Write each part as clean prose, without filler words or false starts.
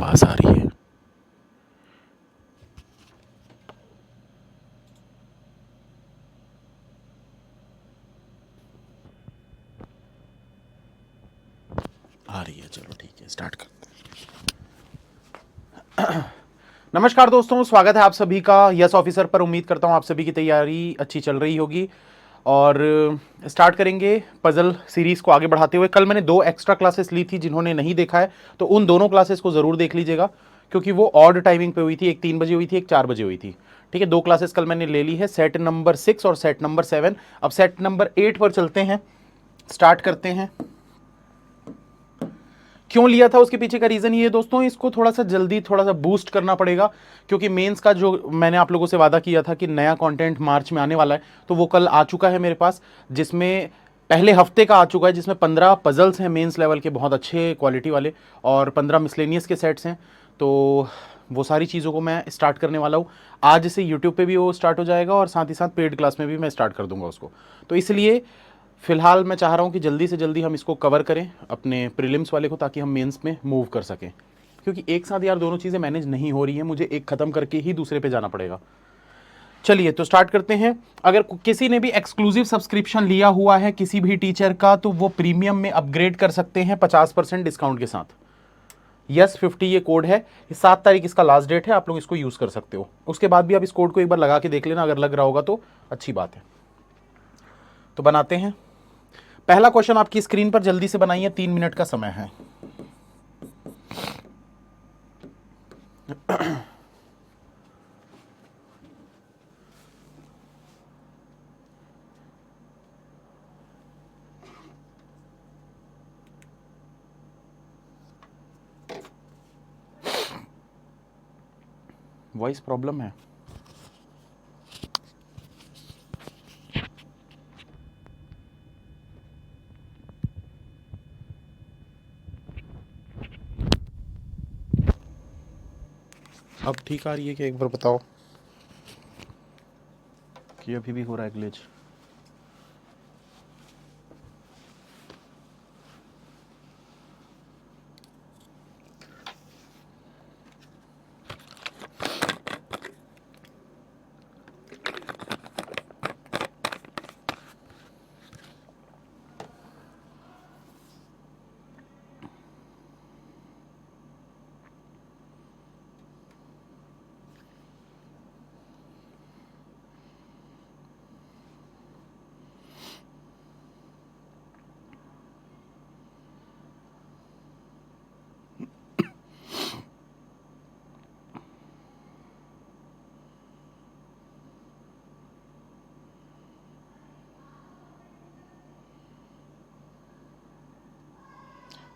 आवाज़ आ रही है? आ रही है, चलो ठीक है, स्टार्ट करते हैं। नमस्कार दोस्तों, स्वागत है आप सभी का यस ऑफिसर पर। उम्मीद करता हूं आप सभी की तैयारी अच्छी चल रही होगी और स्टार्ट करेंगे पजल सीरीज को आगे बढ़ाते हुए। कल मैंने 2 एक्स्ट्रा क्लासेस ली थी, जिन्होंने नहीं देखा है तो उन दोनों क्लासेस को जरूर देख लीजिएगा, क्योंकि वो ऑड टाइमिंग पे हुई थी। एक 3 बजे हुई थी, एक 4 बजे हुई थी। ठीक है, 2 क्लासेस कल मैंने ले ली है, सेट नंबर 6 और सेट नंबर 7। अब सेट नंबर 8 पर चलते हैं, स्टार्ट करते हैं। क्यों लिया था उसके पीछे का रीजन ये है दोस्तों, इसको थोड़ा सा जल्दी थोड़ा सा बूस्ट करना पड़ेगा, क्योंकि मेंस का जो मैंने आप लोगों से वादा किया था कि नया कंटेंट मार्च में आने वाला है, तो वो कल आ चुका है मेरे पास, जिसमें पहले हफ्ते का आ चुका है, जिसमें 15 पजल्स हैं मेंस लेवल के, बहुत अच्छे क्वालिटी वाले, और 15 मिसलेनियस के सेट्स हैं। तो वो सारी चीज़ों को मैं स्टार्ट करने वाला हूँ आज से। यूट्यूब पे भी वो स्टार्ट हो जाएगा और साथ ही साथ पेड क्लास में भी मैं स्टार्ट कर दूंगा उसको। तो इसलिए फिलहाल मैं चाह रहा हूँ कि जल्दी से जल्दी हम इसको कवर करें अपने प्रीलिम्स वाले को, ताकि हम मेंस में मूव कर सकें, क्योंकि एक साथ यार दोनों चीज़ें मैनेज नहीं हो रही हैं, मुझे एक ख़त्म करके ही दूसरे पे जाना पड़ेगा। चलिए तो स्टार्ट करते हैं। अगर किसी ने भी एक्सक्लूसिव सब्सक्रिप्शन लिया हुआ है किसी भी टीचर का, तो वो प्रीमियम में अपग्रेड कर सकते हैं 50% डिस्काउंट के साथ। यस 50 ये कोड है, ये 7 तारीख इसका लास्ट डेट है, आप लोग इसको यूज़ कर सकते हो। उसके बाद भी आप इस कोड को एक बार लगा के देख लेना, अगर लग रहा होगा तो अच्छी बात है। तो बनाते हैं। पहला क्वेश्चन आपकी स्क्रीन पर जल्दी से बनाइए, 3 मिनट का समय है। वॉइस प्रॉब्लम है? अब ठीक आ रही है कि एक बार बताओ, कि अभी भी हो रहा है ग्लिच?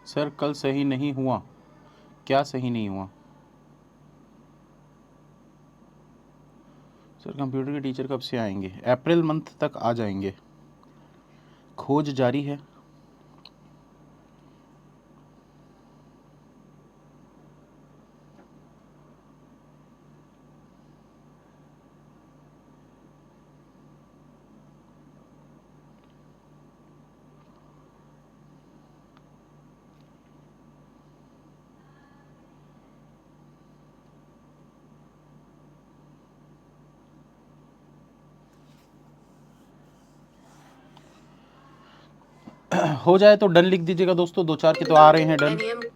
सर कल सही नहीं हुआ? क्या सही नहीं हुआ? सर कंप्यूटर के टीचर कब से आएंगे? अप्रैल मंथ तक आ जाएंगे, खोज जारी है। हो जाए तो डन लिख दीजिएगा दोस्तों, 2-4 के तो आ रहे हैं डन।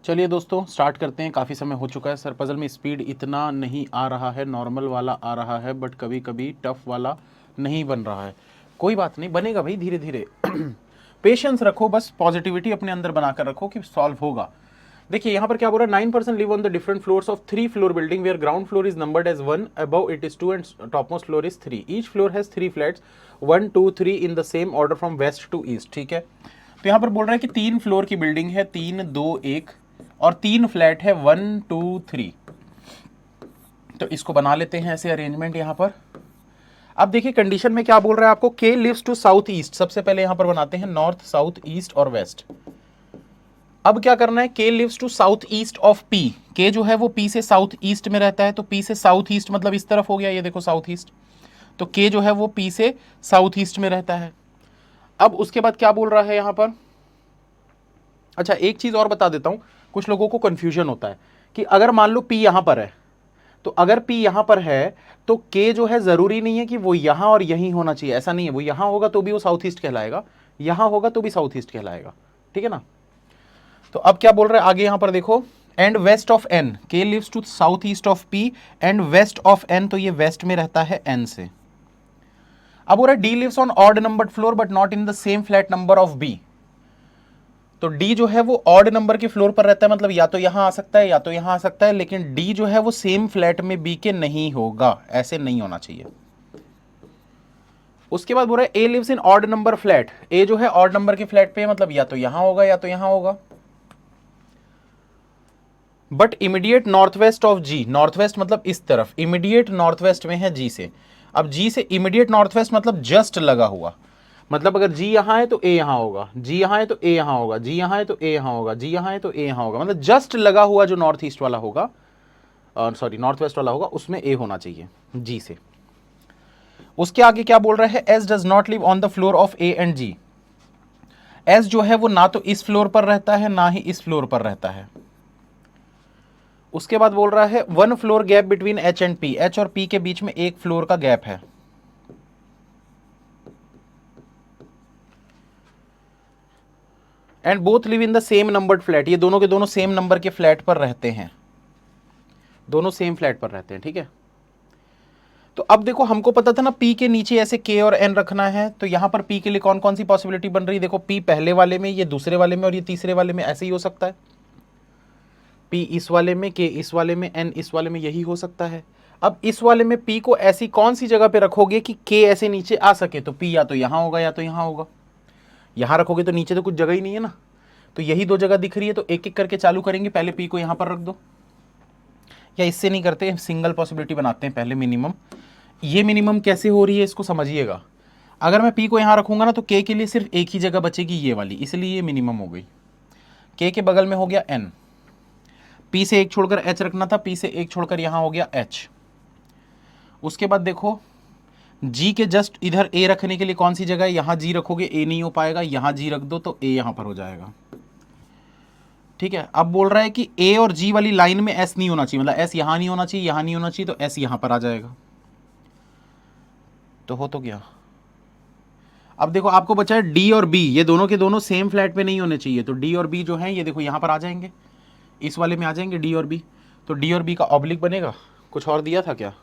चलिए दोस्तों स्टार्ट करते हैं, काफ़ी समय हो चुका है। सर पजल में स्पीड इतना नहीं आ रहा है, नॉर्मल वाला आ रहा है, बट कभी कभी टफ वाला नहीं बन रहा है। कोई बात नहीं, बनेगा भाई धीरे धीरे। पेशेंस रखो, बस पॉजिटिविटी अपने अंदर बनाकर रखो कि सॉल्व होगा। देखिए यहाँ पर क्या बोल रहा है, 9% live on the different floors of 3 floor building where ground floor is numbered as 1, above it is 2 and topmost floor is 3। Each floor has 3 flats 1 2 3 in the same order from west to east. ठीक है, तो यहाँ पर बोल रहा है कि 3 floor की बिल्डिंग है, 3 2 1, और 3 फ्लैट है 1 2 3। तो इसको बना लेते हैं ऐसे अरेंजमेंट यहाँ पर। अब देखिए कंडीशन में क्या बोल रहा है आपको, के लिव्स टू साउथ ईस्ट। सबसे पहले यहाँ पर बनाते हैं नॉर्थ साउथ ईस्ट और वेस्ट। अब क्या करना है, K lives to south east of P. K जो है वो पी से साउथ ईस्ट में रहता है, तो पी से साउथ ईस्ट मतलब इस तरफ हो गया, ये देखो साउथ ईस्ट। तो के जो है वो पी से साउथ ईस्ट में रहता है। अब उसके बाद क्या बोल रहा है यहाँ पर, अच्छा एक चीज और बता देता हूं, कुछ लोगों को कंफ्यूजन होता है कि अगर मान लो पी यहां पर है, तो अगर पी यहां पर है तो के जो है जरूरी नहीं है कि वो यहां और यहीं होना चाहिए, ऐसा नहीं है। वो यहां होगा तो भी वो साउथ ईस्ट कहलाएगा, यहां होगा तो भी साउथ ईस्ट कहलाएगा। ठीक है ना। तो अब क्या बोल रहे हैं आगे यहां पर देखो, and west of N, K lives to south east of P and west of N, तो ये वेस्ट में रहता है एन से। अब बोल रहा है D lives on odd numbered floor but not in the same flat number of B. तो डी जो है वो ऑड नंबर के फ्लोर पर रहता है, मतलब या तो यहां आ सकता है या तो यहां आ सकता है, लेकिन डी जो है वो सेम फ्लैट में बी के नहीं होगा, ऐसे नहीं होना चाहिए। उसके बाद बोल रहा है A lives in odd number flat, A जो है ऑड नंबर के फ्लैट पे, मतलब या तो यहां होगा या तो यहां होगा। But immediate north west of G, north west मतलब इस तरफ, इमीडिएट नॉर्थ वेस्ट में है जी से। अब जी से इमीडिएट नॉर्थ वेस्ट मतलब जस्ट लगा हुआ, मतलब अगर जी यहां है तो ए यहां होगा, जी यहां है तो ए यहां होगा, जी यहां है तो ए यहां होगा, जी यहां है तो ए यहां होगा, मतलब जस्ट लगा हुआ जो नॉर्थ ईस्ट वाला होगा, सॉरी नॉर्थ वेस्ट वाला होगा, उसमें ए होना चाहिए जी से। उसके आगे क्या बोल रहा है, S does not live on the floor of A and G. S जो है वो ना तो इस फ्लोर पर रहता है ना ही इस फ्लोर पर रहता है। उसके बाद बोल रहा है 1 floor gap between H and P, H और पी के बीच में 1 फ्लोर का गैप है। And both live in the same numbered flat, ये दोनों के दोनों सेम नंबर के फ्लैट पर रहते हैं, दोनों सेम फ्लैट पर रहते हैं। ठीक है, तो अब देखो हमको पता था ना पी के नीचे ऐसे के और एन रखना है, तो यहां पर पी के लिए कौन कौन सी पॉसिबिलिटी बन रही है, देखो पी पहले वाले में, ये दूसरे वाले में, और ये तीसरे वाले में, ऐसे ही हो सकता है। पी इस वाले में, के इस वाले में, एन इस वाले में, यही हो सकता है। अब इस वाले में पी को ऐसी कौन सी जगह पे रखोगे कि के ऐसे नीचे आ सके, तो पी या तो यहां होगा या तो यहां होगा। यहां रखोगे तो नीचे तो कुछ जगह ही नहीं है ना, तो यही 2 जगह दिख रही है, तो एक एक करके चालू करेंगे। पहले पी को यहां पर रख दो, या इससे नहीं करते, सिंगल पॉसिबिलिटी बनाते हैं पहले मिनिमम। ये मिनिमम कैसे हो रही है इसको समझिएगा। अगर मैं पी को यहां रखूंगा ना तो के लिए सिर्फ एक ही जगह बचेगी, ये वाली, इसलिए ये मिनिमम हो गई। के बगल में हो गया एन, पी से एक छोड़कर एच रखना था, पी से एक छोड़कर यहां हो गया एच। उसके बाद देखो जी के जस्ट इधर ए रखने के लिए कौन सी जगह है, यहां जी रखोगे ए नहीं हो पाएगा, यहां जी रख दो तो ए यहां पर हो जाएगा। ठीक है, अब बोल रहा है कि ए और जी वाली लाइन में एस नहीं होना चाहिए, मतलब एस यहां नहीं होना चाहिए, यहां नहीं होना चाहिए, तो एस यहां पर आ जाएगा। तो हो तो गया। अब देखो आपको बचा है डी और बी, ये दोनों के दोनों सेम फ्लैट पे नहीं होने चाहिए, तो डी और बी जो है ये देखो यहां पर आ जाएंगे, इस वाले में आ जाएंगे डी और बी। तो डी और बी का ऑब्लिक बनेगा, कुछ और दिया था क्या,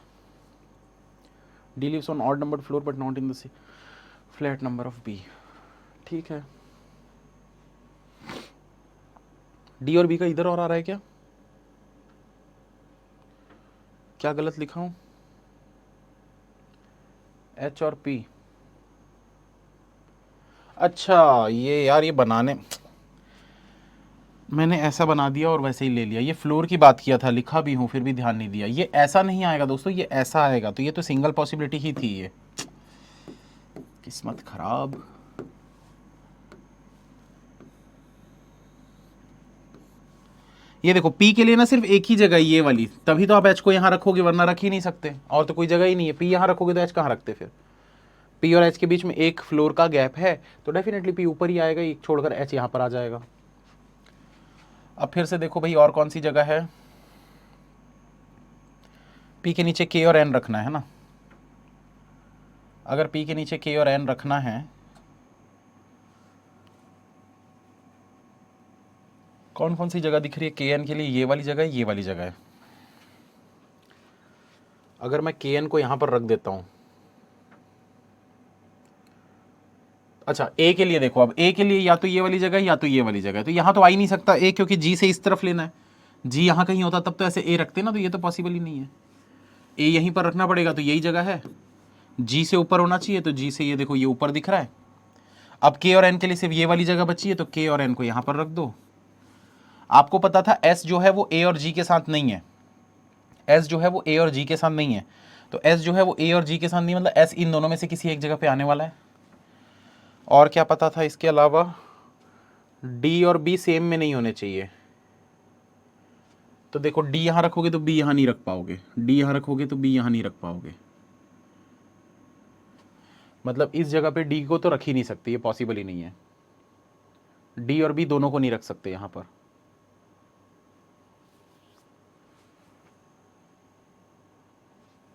D lives on odd number floor but not in the flat number of B. ठीक है, डी और बी का इधर और आ रहा है क्या, क्या गलत लिखा हूं, एच और पी। अच्छा ये यार ये बनाने मैंने ऐसा बना दिया और वैसे ही ले लिया, ये फ्लोर की बात किया था, लिखा भी हूं फिर भी ध्यान नहीं दिया। ये ऐसा नहीं आएगा दोस्तों, ये ऐसा आएगा, तो ये तो सिंगल पॉसिबिलिटी ही थी, ये किस्मत खराब। ये देखो पी के लिए ना सिर्फ एक ही जगह ये वाली, तभी तो आप एच को यहां रखोगे, वरना रख ही नहीं सकते, और तो कोई जगह ही नहीं है। पी यहां रखोगे तो एच कहां रखते फिर, पी और एच के बीच में 1 फ्लोर का गैप है, तो डेफिनेटली पी ऊपर ही आएगा, एक छोड़कर एच यहां पर आ जाएगा। अब फिर से देखो भाई और कौन सी जगह है, पी के नीचे के और एन रखना है ना, अगर पी के नीचे के और एन रखना है कौन कौन सी जगह दिख रही है के एन के लिए? ये वाली जगह है, ये वाली जगह है। अगर मैं के एन को यहां पर रख देता हूं, अच्छा ए के लिए देखो, अब ए के लिए या तो ये वाली जगह है या तो ये वाली जगह है, तो यहां तो आ ही नहीं सकता ए, क्योंकि जी से इस तरफ लेना है। जी यहां कहीं होता तब तो ऐसे ए रखते ना, तो ये तो पॉसिबल ही नहीं है। ए यहीं पर रखना पड़ेगा, तो यही जगह है। जी से ऊपर होना चाहिए, तो जी से ये देखो ये ऊपर दिख रहा है। अब के और एन के लिए सिर्फ ये वाली जगह बची है, तो के और एन को यहां पर रख दो। आपको पता था एस जो है वो ए और जी के साथ नहीं है, एस जो है वो ए और जी के साथ नहीं है, तो एस जो है वो ए और जी के साथ नहीं, मतलब एस इन दोनों में से किसी एक जगह पे आने वाला है। और क्या पता था इसके अलावा? डी और बी सेम में नहीं होने चाहिए, तो देखो डी यहां रखोगे तो बी यहां नहीं रख पाओगे, डी यहां रखोगे तो बी यहां नहीं रख पाओगे, मतलब इस जगह पे डी को तो रख ही नहीं सकते, ये पॉसिबल ही नहीं है। डी और बी दोनों को नहीं रख सकते यहां पर।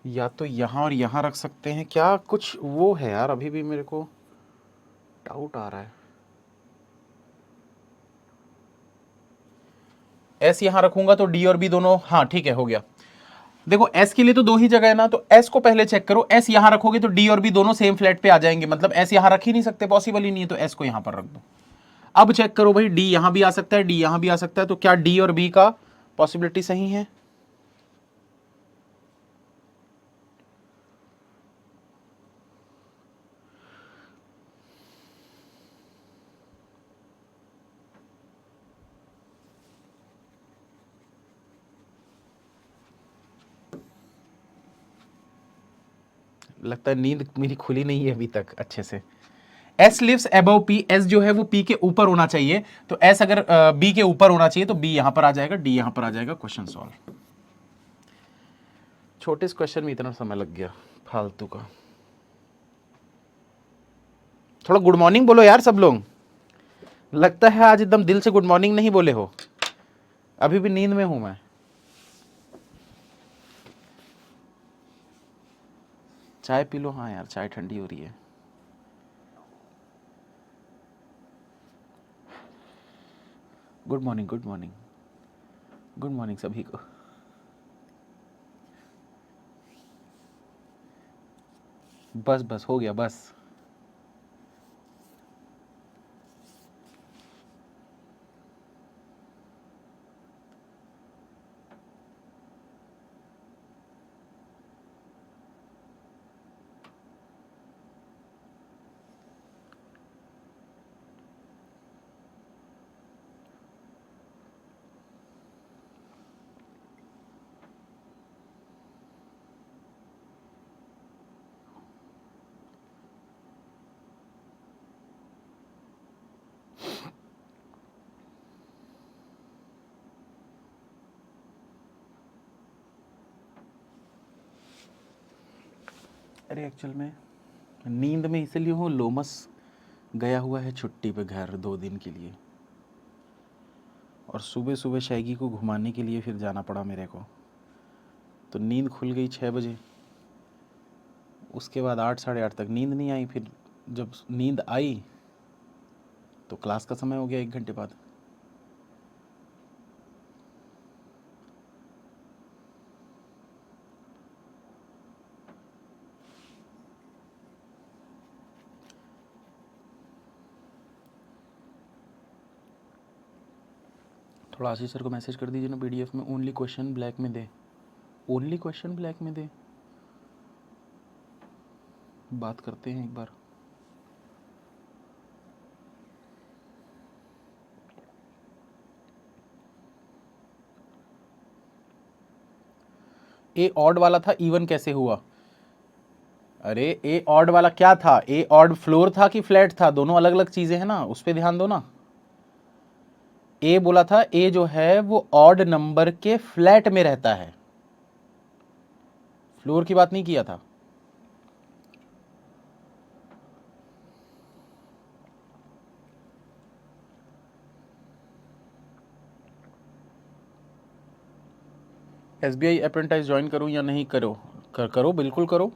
या तो यहां और यहां रख सकते हैं क्या? कुछ वो है यार, अभी भी मेरे को डाउट आ रहा है। एस यहां रखूंगा तो डी और बी दोनों, हाँ ठीक है, हो गया। देखो एस के लिए तो दो ही जगह है ना, तो एस को पहले चेक करो। एस यहां रखोगे तो डी और बी दोनों सेम फ्लैट पे आ जाएंगे, मतलब एस यहां रख ही नहीं सकते, पॉसिबल ही नहीं है, तो एस को यहां पर रख दो। अब चेक करो भाई, डी यहां भी आ सकता है, डी यहां भी आ सकता है, तो क्या डी और बी का पॉसिबिलिटी सही है? लगता है नींद मेरी खुली नहीं है अभी तक अच्छे से। S lives above P, S जो है वो पी के ऊपर होना चाहिए, तो एस अगर बी के ऊपर होना चाहिए तो बी यहां पर आ जाएगा, डी यहां पर आ जाएगा। Question solve. छोटे से क्वेश्चन में इतना समय लग गया फालतू का। थोड़ा गुड मॉर्निंग बोलो यार सब लोग, लगता है आज एकदम दिल से गुड मॉर्निंग नहीं बोले हो। अभी भी नींद में हूं मैं। चाय पी लो। हाँ यार चाय ठंडी हो रही है। Good morning, good morning, good morning सभी को। बस बस हो गया बस। अरे एक्चुअल में नींद में इसलिए हूँ, लोमस गया हुआ है छुट्टी पे घर 2 दिन के लिए, और सुबह सुबह शैगी को घुमाने के लिए फिर जाना पड़ा मेरे को, तो नींद खुल गई 6 बजे। उसके बाद 8 साढ़े 8 तक नींद नहीं आई, फिर जब नींद आई तो क्लास का समय हो गया 1 घंटे बाद। थोड़ा आशीष सर को मैसेज कर दीजिए ना, पीडीएफ में ओनली क्वेश्चन ब्लैक में दे, ओनली क्वेश्चन ब्लैक में दे। बात करते हैं एक बार। ए ऑड वाला था, इवन कैसे हुआ? अरे ए ऑड वाला क्या था? ए ऑड फ्लोर था कि फ्लैट था? दोनों अलग अलग चीजें हैं ना, उस पर ध्यान दो ना। ए बोला था ए जो है वो ऑड नंबर के फ्लैट में रहता है, फ्लोर की बात नहीं किया था। एसबीआई अप्रेंटाइज ज्वाइन करूं या नहीं करो? करो, बिल्कुल करो।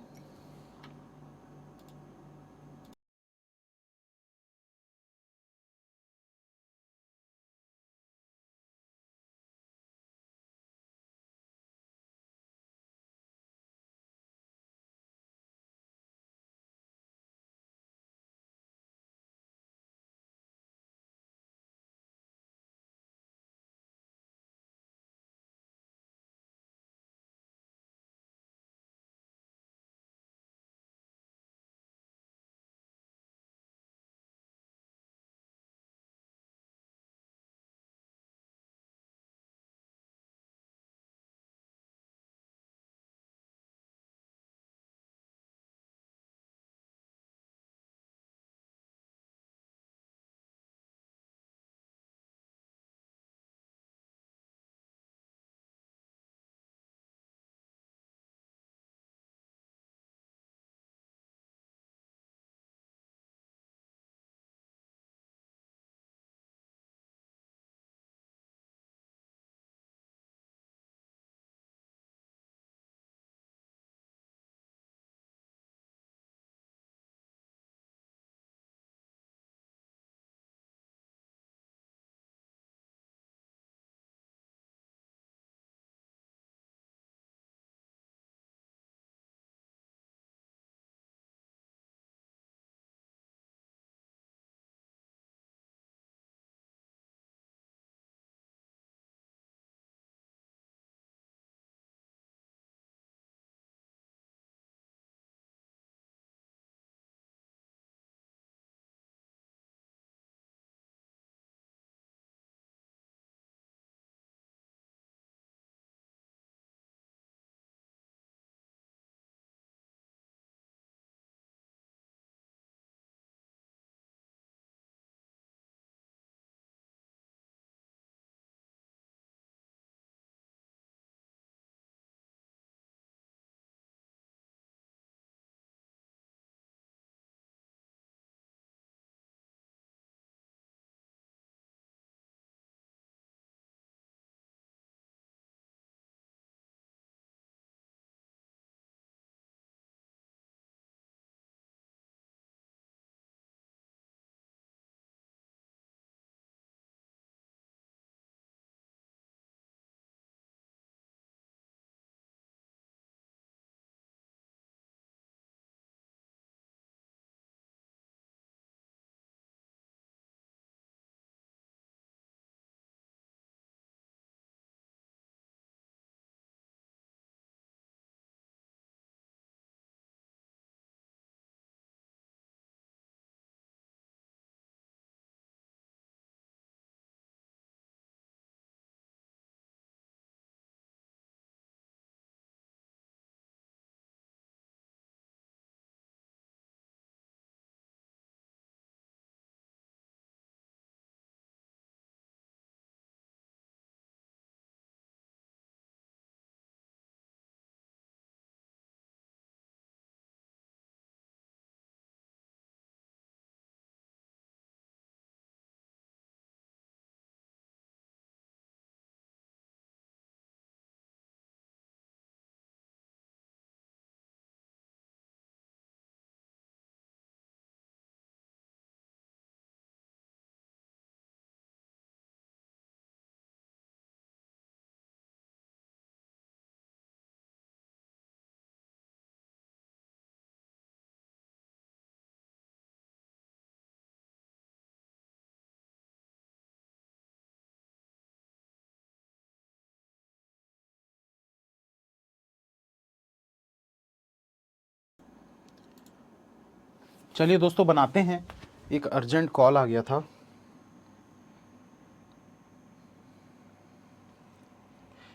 चलिए दोस्तों बनाते हैं, एक अर्जेंट कॉल आ गया था।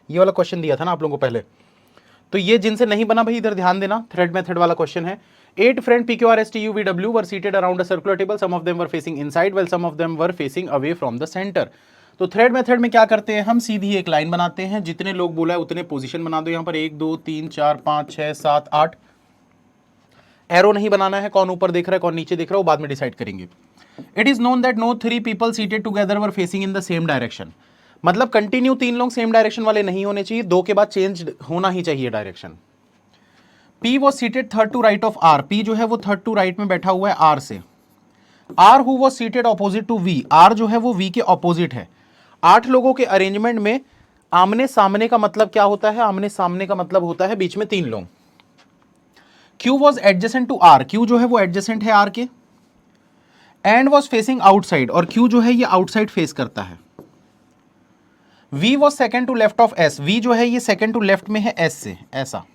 ये वाला क्वेश्चन दिया था ना आप लोगों को पहले, तो ये जिनसे नहीं बना भाई इधर ध्यान देना, थ्रेड मेथड वाला क्वेश्चन है। 8 friend PQRSTUVW were seated around a circular table. Some of them were facing inside while some of them were facing away from the center. तो थ्रेड मेथड में क्या करते हैं, हम सीधी एक लाइन बनाते हैं, जितने लोग बोला है उतने पोजीशन बना दो। यहां पर 1 2 3 4 5 6 7 8। एरो नहीं बनाना है, कौन ऊपर देख रहा है कौन नीचे देख रहा है वो बाद में डिसाइड करेंगे। It is known that no 3 people seated together were facing in the same direction। मतलब कंटिन्यू 3 लोग सेम डायरेक्शन वाले नहीं होने चाहिए, 2 के बाद चेंज होना ही चाहिए direction. P was seated third to right of R। P जो है वो थर्ड टू राइट में बैठा हुआ है R से। R who was seated opposite to V। R जो है वो V के ऑपोजिट है। 8 लोगों के अरेंजमेंट में आमने सामने का मतलब क्या होता है, आमने सामने का मतलब होता है बीच में 3 लोग। Q was adjacent to R। Q जो है वो एडजेसेंट है R के। And was facing outside। और Q जो है ये आउटसाइड फेस करता है। V was second to left of S। V जो है ये सेकंड टू लेफ्ट में है S से, ऐसा।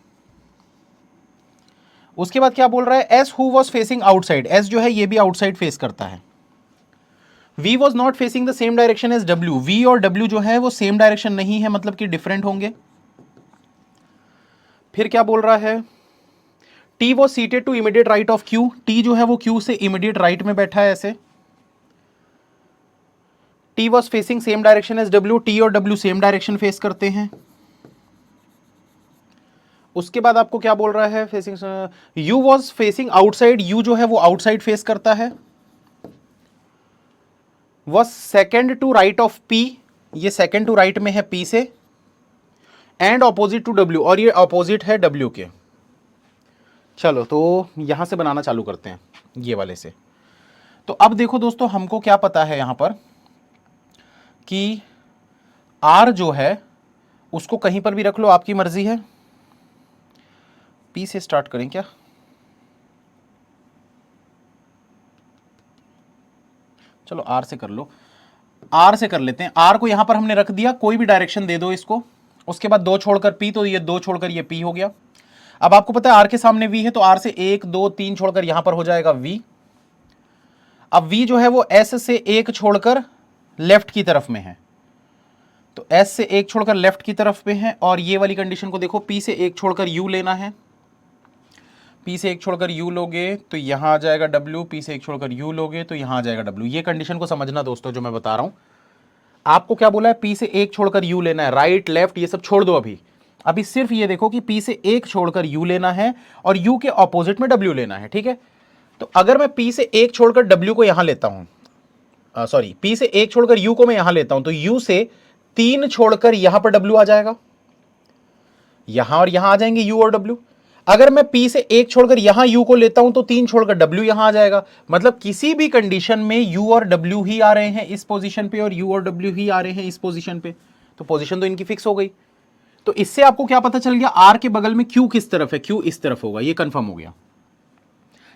उसके बाद क्या बोल रहा है, S who was facing outside। S जो है ये भी आउटसाइड फेस करता है। V was not facing the same direction as W। V और W जो है वो सेम डायरेक्शन नहीं है, मतलब कि डिफरेंट होंगे। फिर क्या बोल रहा है, T was seated to immediate right of Q। T जो है वो Q से इमीडिएट राइट में बैठा है ऐसे। T was facing same direction as W। T और W सेम डायरेक्शन फेस करते हैं। उसके बाद आपको क्या बोल रहा है, facing U was facing outside। U जो है वो आउटसाइड फेस करता है। was second to right of P। ये सेकेंड टू राइट में है P से। And opposite to W। और ये ऑपोजिट है W के। चलो तो यहां से बनाना चालू करते हैं, ये वाले से। तो अब देखो दोस्तों, हमको क्या पता है यहां पर कि R जो है उसको कहीं पर भी रख लो, आपकी मर्जी है। P से स्टार्ट करें क्या, चलो R से कर लो। R से कर लेते हैं। R को यहां पर हमने रख दिया, कोई भी डायरेक्शन दे दो इसको। उसके बाद 2 छोड़कर P, तो ये 2 छोड़कर ये P हो गया। अब आपको पता है R के सामने V है, तो R से 1 2 3 छोड़कर यहां पर हो जाएगा V। अब V जो है वो S से 1 छोड़कर लेफ्ट की तरफ में है, तो S से 1 छोड़कर लेफ्ट की तरफ में है। और ये वाली कंडीशन को देखो, P से 1 छोड़कर U लेना है। P से 1 छोड़कर U लोगे तो यहां आ जाएगा W। P से 1 छोड़कर U लोगे तो यहां आ जाएगा W। ये कंडीशन को समझना दोस्तों, जो मैं बता रहा हूं। आपको क्या बोला है, P से 1 छोड़कर U लेना है। राइट लेफ्ट ये सब छोड़ दो अभी। अभी सिर्फ ये देखो कि P से 1 छोड़कर U लेना है और U के ऑपोजिट में W लेना है, ठीक है। तो अगर मैं P से 1 छोड़कर W को यहां लेता हूं, सॉरी, P से 1 छोड़कर U को मैं यहां लेता हूं, तो U से 3 छोड़कर यहां पर W आ जाएगा। यहां और यहां आ जाएंगे U और W। अगर मैं P से 1 छोड़कर यहां U को लेता हूं तो 3 छोड़कर W यहां आ जाएगा। मतलब किसी भी कंडीशन में U और W ही आ रहे हैं इस पोजीशन पे और U और W ही आ रहे हैं इस पोजीशन पे, तो पोजीशन तो इनकी फिक्स हो गई। तो इससे आपको क्या पता चल गया, R के बगल में Q किस तरफ है, Q इस तरफ होगा, ये कंफर्म हो गया।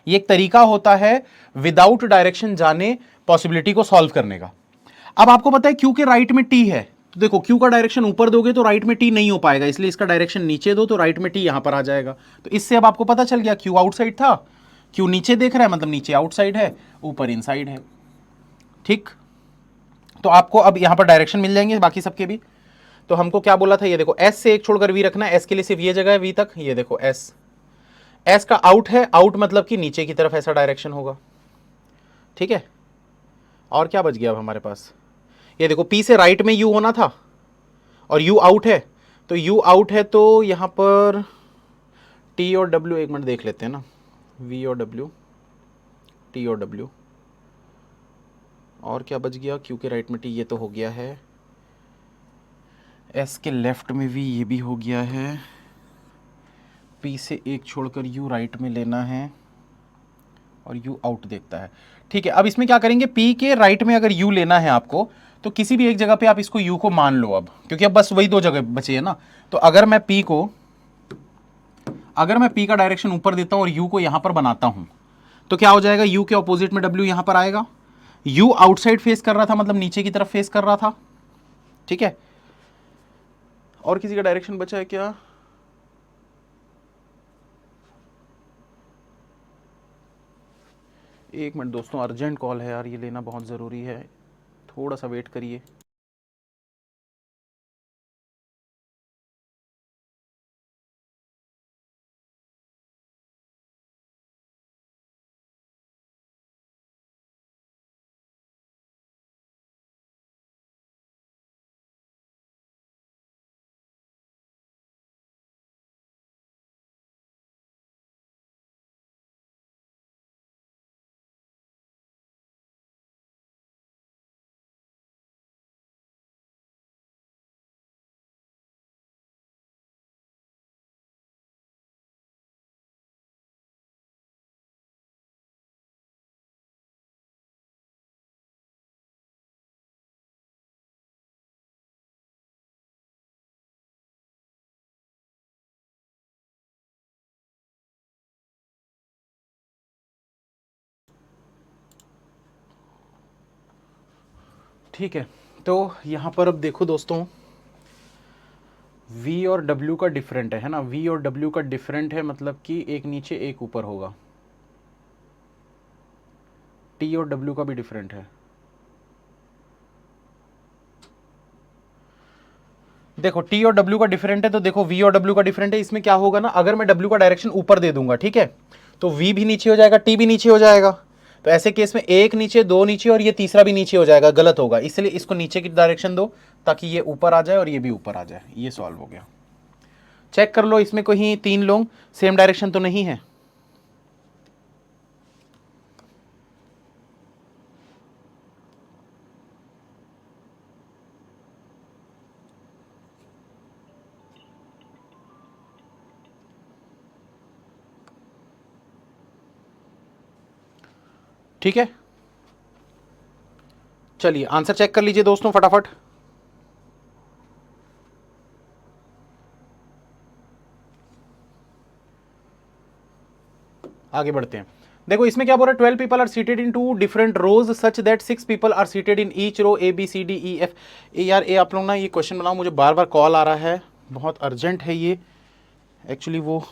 ये एक तरीका होता है विदाउट डायरेक्शन जाने पॉसिबिलिटी को सॉल्व करने का। अब आपको पता है Q के राइट में T है, तो देखो Q का डायरेक्शन ऊपर दोगे तो राइट में T नहीं हो पाएगा, इसलिए इसका डायरेक्शन नीचे दो तो राइट में T यहां पर आ जाएगा। तो इससे अब आपको पता चल गया Q आउटसाइड था, Q नीचे देख रहा है मतलब नीचे आउटसाइड है, ऊपर इनसाइड है, ठीक। तो आपको अब यहां पर डायरेक्शन मिल जाएंगे बाकी सबके भी। तो हमको क्या बोला था, ये देखो S से 1 छोड़कर V रखना है। S के लिए सिर्फ ये जगह है V तक, ये देखो S का आउट है, आउट मतलब कि नीचे की तरफ ऐसा डायरेक्शन होगा, ठीक है। और क्या बच गया अब हमारे पास, ये देखो P से राइट में U होना था और U आउट है, तो U आउट है तो यहां पर T और W, एक मिनट देख लेते हैं ना, V और W, T और W, और क्या बच गया, Q के राइट में T, ये तो हो गया है। S के लेफ्ट में V, ये भी हो गया है। P से 1 छोड़कर U राइट में लेना है और U आउट देखता है, ठीक है। अब इसमें क्या करेंगे, P के राइट में अगर U लेना है आपको, तो किसी भी एक जगह पे आप इसको U को मान लो अब, क्योंकि अब बस वही 2 जगह बची है ना। तो अगर मैं P का डायरेक्शन ऊपर देता हूं और U को यहां पर बनाता हूं, तो क्या हो जाएगा, U के ऑपोजिट में W यहां पर आएगा। U आउटसाइड फेस कर रहा था, मतलब नीचे की तरफ फेस कर रहा था, ठीक है। और किसी का डायरेक्शन बचा है क्या, एक मिनट दोस्तों, अर्जेंट कॉल है यार, ये लेना बहुत ज़रूरी है, थोड़ा सा वेट करिए। ठीक है, तो यहाँ पर अब देखो दोस्तों, V और W का डिफरेंट है ना, V और W का डिफरेंट है, मतलब कि एक नीचे एक ऊपर होगा। T और W का भी डिफरेंट है। देखो T और W का डिफरेंट है, तो देखो V और W का डिफरेंट है, इसमें क्या होगा ना, अगर मैं W का डायरेक्शन ऊपर दे दूंगा, ठीक है, तो V भी नीचे हो जाएगा, T भी नीचे हो जाएगा। तो ऐसे केस में एक नीचे, दो नीचे, और ये तीसरा भी नीचे हो जाएगा, गलत होगा, इसलिए इसको नीचे की डायरेक्शन दो ताकि ये ऊपर आ जाए और ये भी ऊपर आ जाए। ये सॉल्व हो गया। चेक कर लो इसमें कहीं तीन लोग सेम डायरेक्शन तो नहीं है। ठीक है, चलिए आंसर चेक कर लीजिए दोस्तों फटाफट। आगे बढ़ते हैं। देखो इसमें क्या बोल रहा है, 12 people are seated in two different rows such that 6 people are seated in each row A B C D E F. यार ये आप लोग ना ये क्वेश्चन बनाओ, मुझे बार बार कॉल आ रहा है, बहुत अर्जेंट है ये एक्चुअली। वो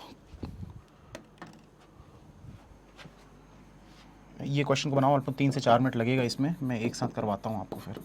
ये क्वेश्चन को बनाओ, अल्प 3 से 4 मिनट लगेगा इसमें, मैं एक साथ करवाता हूँ आपको फिर।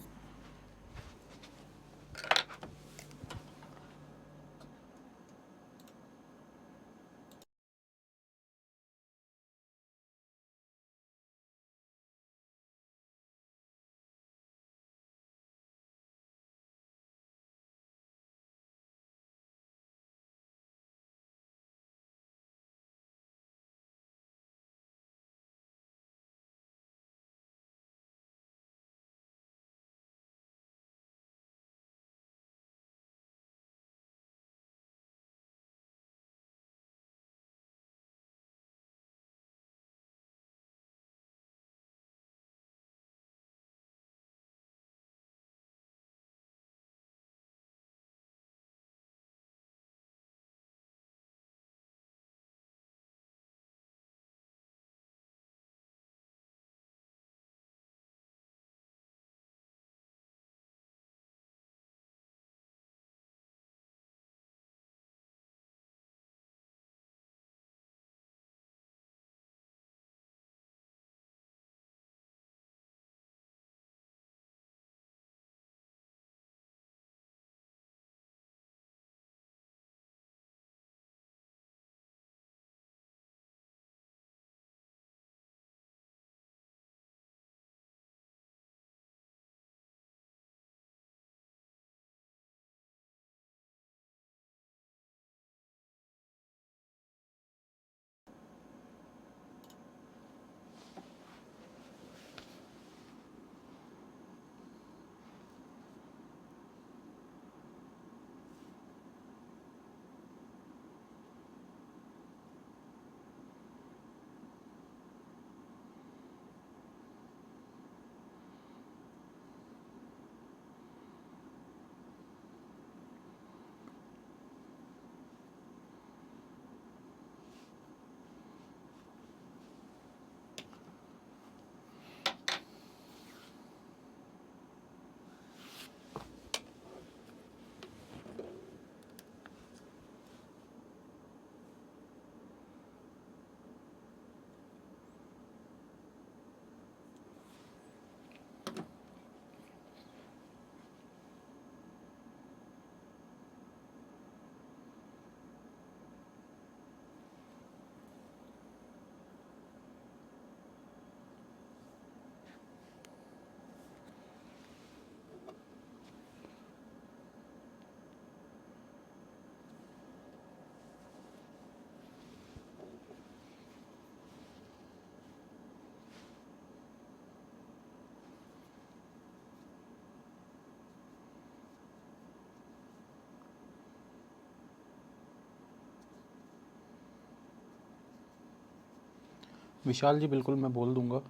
विशाल जी बिल्कुल मैं बोल दूंगा।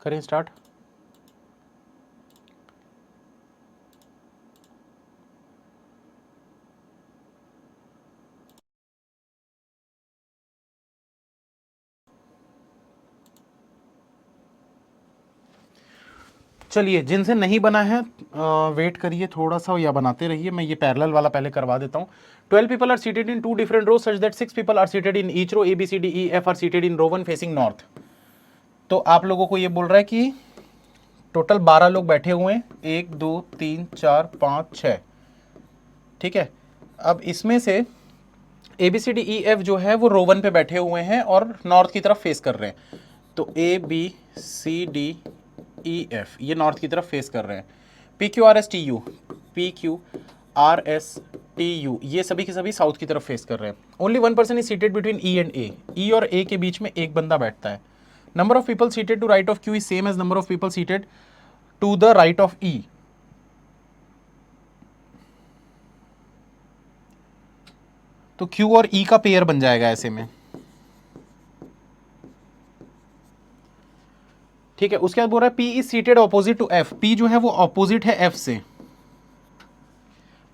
करें स्टार्ट। चलिए जिनसे नहीं बना है वेट करिए थोड़ा सा या बनाते रहिए, मैं ये पैरेलल वाला पहले करवा देता हूँ। 12 people are seated in 2 different rows such that 6 people are seated in each row. A B C D E F are seated in row 1 facing north. तो आप लोगों को ये बोल रहा है कि टोटल 12 लोग बैठे हुए हैं, 1 2 3 4 5 6, ठीक है। अब इसमें से A B C D E F जो है वो रो 1 पे बैठे हुए हैं और नॉर्थ की तरफ फेस कर रहे हैं। तो A B C D E F ये नॉर्थ की तरफ फेस कर रहे हैं। P Q R S T U, P Q R S T U ये सभी के सभी साउथ की तरफ फेस कर रहे हैं। Only 1 person is seated between E and A. E और ए के बीच में एक बंदा बैठता है। Number of people seated to right of Q is same as number of people seated to the right of E. तो क्यू और ई का पेयर बन जाएगा ऐसे में, ठीक है। उसके बाद बोल रहा है P is seated opposite to F. P जो है वो ऑपोजिट है एफ से,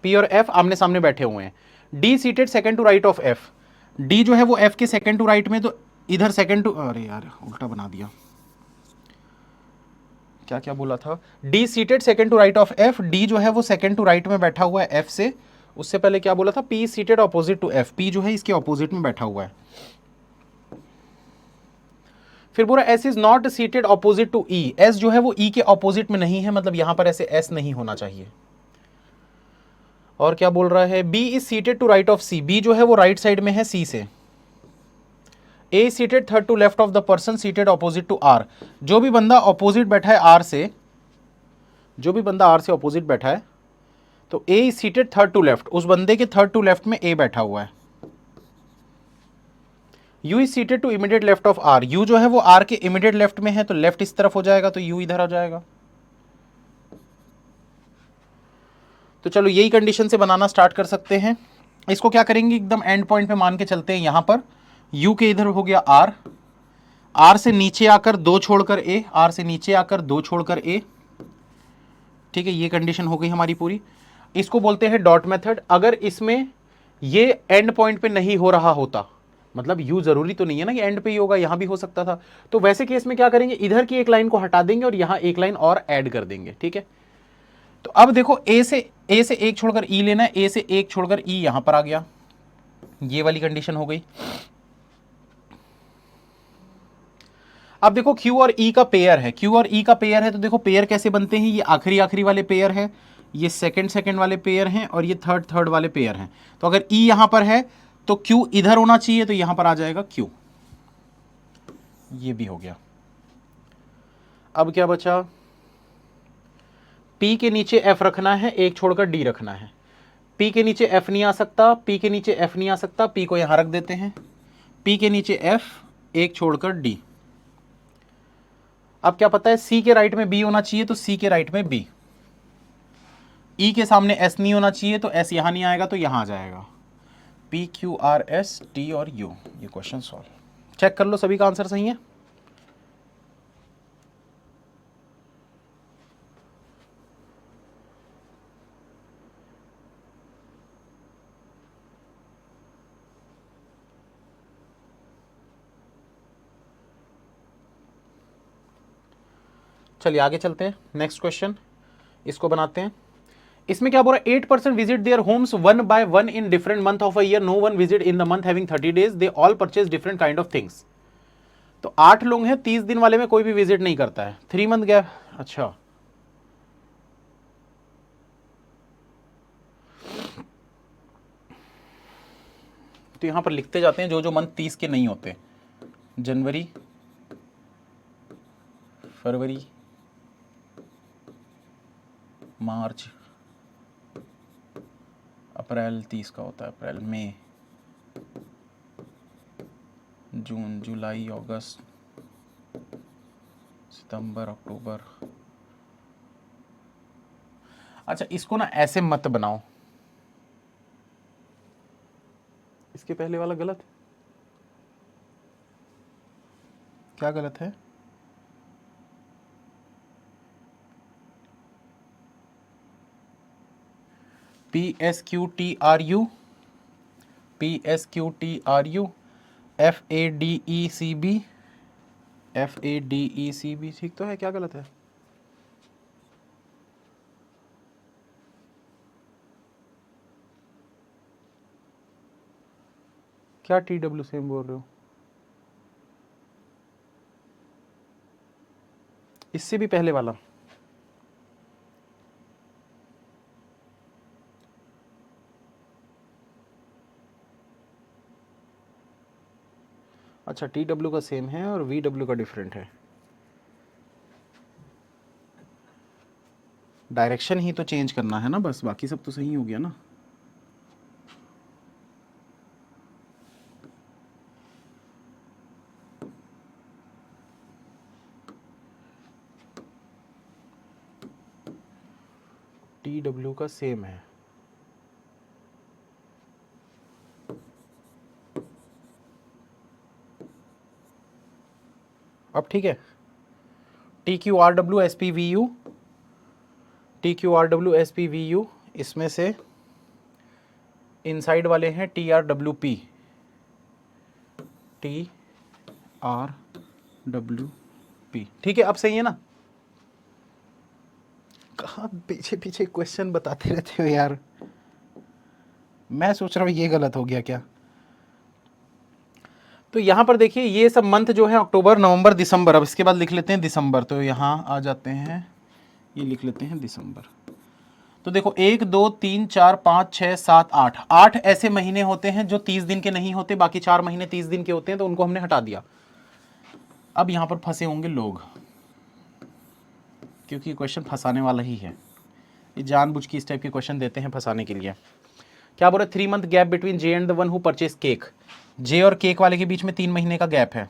पी और एफ आमने सामने बैठे हुए हैं। D seated second to right of F. D जो है वो एफ के सेकंड टू राइट में, तो इधर सेकंड टू, अरे यार उल्टा बना दिया, क्या क्या बोला था। D seated second to right of F. D जो है वो सेकंड टू राइट में बैठा हुआ है एफ से। उससे पहले क्या बोला था, P seated opposite to F. P जो है इसके ऑपोजिट में बैठा हुआ है। फिर बोला S is not seated opposite to E. S जो है वो ई के ऑपोजिट में नहीं है, मतलब यहां पर ऐसे एस नहीं होना चाहिए। और क्या बोल रहा है, B is seated to right of C. B जो है वो राइट साइड में है सी से। A seated third to left of the person seated opposite to R. जो भी बंदा ऑपोजिट बैठा है आर से, जो भी बंदा आर से ऑपोजिट बैठा है, तो A is seated third to left. उस बंदे के थर्ड टू लेफ्ट में ए बैठा हुआ है। U is seated to immediate left of R. U जो है वो आर के इमीडिएट लेफ्ट में है, तो लेफ्ट इस तरफ हो जाएगा, तो यू इधर आ जाएगा। तो चलो यही कंडीशन से बनाना स्टार्ट कर सकते हैं। इसको क्या करेंगे, एकदम एंड पॉइंट पे मान के चलते हैं। यहां पर यू के इधर हो गया आर, आर से नीचे आकर दो छोड़कर ए, आर से नीचे आकर दो छोड़कर ए, ठीक है। ये कंडीशन हो गई हमारी पूरी। इसको बोलते हैं डॉट मेथड। अगर इसमें ये एंड पॉइंट पे नहीं हो रहा होता, मतलब यू जरूरी तो नहीं है ना कि एंड पे ही होगा, यहां भी हो सकता था, तो वैसे केस में क्या करेंगे, इधर की एक लाइन को हटा देंगे और यहां एक लाइन और ऐड कर देंगे, ठीक है। तो अब देखो ए से एक छोड़कर ई लेना है, ए से एक छोड़कर ई यहां पर आ गया, ये वाली कंडीशन हो गई। अब देखो Q और E का पेयर है, Q और E का पेयर है, तो देखो पेयर कैसे बनते हैं, ये आखिरी आखिरी वाले पेयर है, ये सेकंड सेकंड वाले पेयर हैं, और ये थर्ड थर्ड वाले पेयर हैं। तो अगर E यहां पर है तो Q इधर होना चाहिए, तो यहां पर आ जाएगा Q। ये भी हो गया। अब क्या बचा, P के नीचे F रखना है, एक छोड़कर D रखना है। P के नीचे F नहीं आ सकता, P के नीचे F नहीं आ सकता, P को यहां रख देते हैं। P के नीचे F, एक छोड़कर D। अब क्या पता है, C के राइट में B होना चाहिए, तो C के राइट में B। E के सामने S नहीं होना चाहिए, तो S यहां नहीं आएगा, तो यहां आ जाएगा। P Q R S T और U। ये क्वेश्चन सॉल्व। चेक कर लो सभी का आंसर सही है। चलिए आगे चलते हैं, नेक्स्ट क्वेश्चन इसको बनाते हैं। इसमें क्या बोल रहा है, 8% visit their homes one by one in different month of a year, no one visit in the month having 30 days, they all purchase different kind of things. तो 8 लोग हैं, 30 दिन वाले में कोई भी विजिट नहीं करता है, 3 मंथ गैप। अच्छा, तो यहाँ पर लिखते जाते हैं जो जो मंथ 30 के नहीं होते। जनवरी, फरवरी, मार्च, अप्रैल 30 का होता है, अप्रैल, मई, जून, जुलाई, अगस्त, सितंबर, अक्टूबर। अच्छा, इसको ना ऐसे मत बनाओ, इसके पहले वाला गलत, क्या गलत है? PSQTRU, PSQTRU, FADECB, FADECB ठीक तो है, क्या गलत है? क्या TW सेम बोल रहे हो? इससे भी पहले वाला अच्छा, TW का सेम है और VW का डिफरेंट है। डायरेक्शन ही तो चेंज करना है ना, बस बाकी सब तो सही हो गया ना। TW का सेम है। अब ठीक है, TQRWSPVU, TQRWSPVU, इसमें से इनसाइड वाले हैं TRWP, TRWP, ठीक है। अब सही है ना? कहाँ पीछे पीछे क्वेश्चन बताते रहते हो यार, मैं सोच रहा हूँ ये गलत हो गया क्या। तो यहाँ पर देखिए ये सब मंथ जो है अक्टूबर, नवंबर, दिसंबर। अब इसके बाद लिख लेते हैं दिसंबर, तो यहाँ आ जाते हैं, ये लिख लेते हैं दिसंबर। तो देखो 1 2 3 4 5 6 7 8, 8 ऐसे महीने होते हैं जो 30 दिन के नहीं होते, बाकी 4 महीने 30 दिन के होते हैं, तो उनको हमने हटा दिया। अब यहाँ पर फंसे होंगे लोग, क्योंकि क्वेश्चन फंसाने वाला ही है, ये जानबूझ के इस टाइप के क्वेश्चन देते हैं फंसाने के लिए। क्या बोल रहे? 3 month gap between J and the one who purchase cake. J और केक वाले के बीच में 3 महीने का गैप है।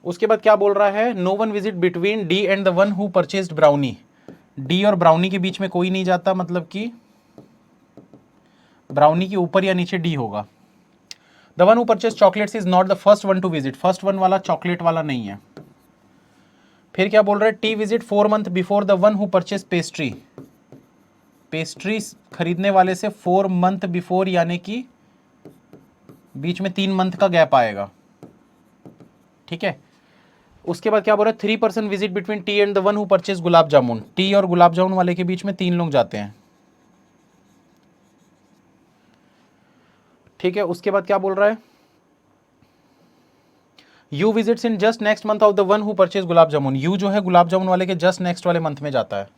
उसके बाद क्या बोल रहा है? No one visit between D and the one who purchased brownie. D और ब्राउनी के बीच में कोई नहीं जाता, मतलब कि ब्राउनी के ऊपर या नीचे डी होगा। The one who purchase chocolates is not the first one two visit. First one वाला चॉकलेट वाला नहीं है। फिर क्या बोल रहा है? T visit 4 month before the one who purchase pastry. Pastry खरीदने वाले से 4 मंथ बिफोर, यानी कि बीच में 3 मंथ का गैप आएगा, ठीक है। उसके बाद क्या बोल रहा है? 3% visit between T and the one who purchase gulab jamun. T और गुलाब जामुन वाले के बीच में 3 लोग जाते हैं, ठीक है। उसके बाद क्या बोल रहा है? You visits in just next month of the one who purchase gulab jamun. You जो है गुलाब जामुन वाले के जस्ट नेक्स्ट वाले मंथ में जाता है।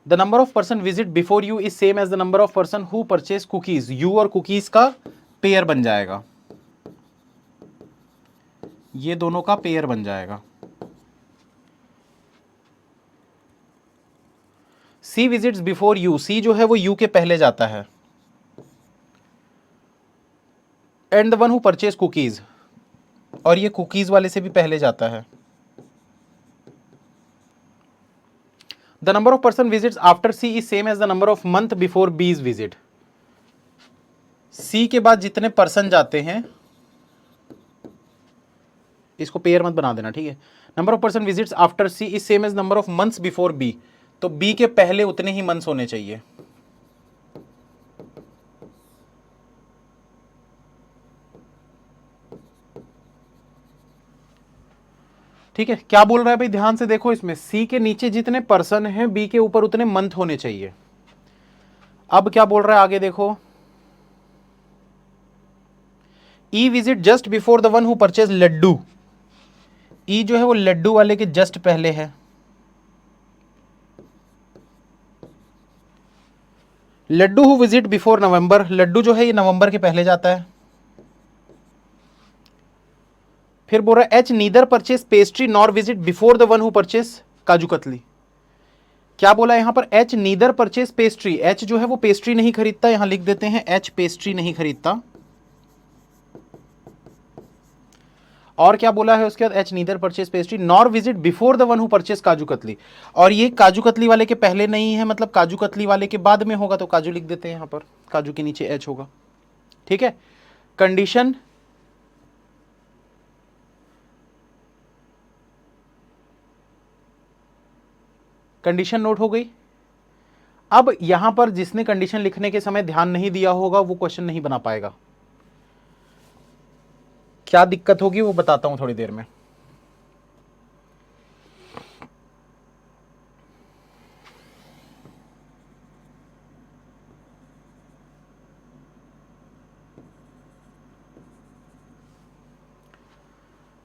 The number of person visit before U is same as the number of person who purchase cookies. U और cookies का पेयर बन जाएगा, ये दोनों का पेयर बन जाएगा। C visits before U. C जो है वो यू के पहले जाता है। And the one who purchase cookies, और ये कुकीज वाले से भी पहले जाता है। The number of person visits after C is same as the number of month before B's visit. C के बाद जितने पर्सन जाते हैं, इसको पेयर मत बना देना, ठीक है। Number of person visits after C is same as number of months before B. तो बी के पहले उतने ही मंथ्स होने चाहिए, ठीक है। क्या बोल रहा है भाई? ध्यान से देखो, इसमें सी के नीचे जितने पर्सन हैं बी के ऊपर उतने मंथ होने चाहिए। अब क्या बोल रहा है आगे देखो? E visit just before the one who purchase laddoo. E जो है वो लड्डू वाले के जस्ट पहले है। Laddoo who visit before November, लड्डू जो है ये नवंबर के पहले जाता है। फिर बोल रहा है H neither purchase pastry nor visit before the one who purchase kaju katli. क्या बोला यहां पर, H neither purchase pastry, H जो है वो पेस्ट्री नहीं खरीदता, यहां लिख देते हैं एच पेस्ट्री नहीं खरीदता। और क्या बोला है उसके बाद, H neither purchase pastry nor visit before the one who purchase kaju katli. और ये काजू कतली वाले के पहले नहीं है, मतलब काजू कतली वाले के बाद में होगा, तो काजू लिख देते हैं यहां पर, काजू के नीचे एच होगा। ठीक है, कंडीशन कंडीशन नोट हो गई। अब यहां पर जिसने कंडीशन लिखने के समय ध्यान नहीं दिया होगा वो क्वेश्चन नहीं बना पाएगा। क्या दिक्कत होगी वो बताता हूं थोड़ी देर में।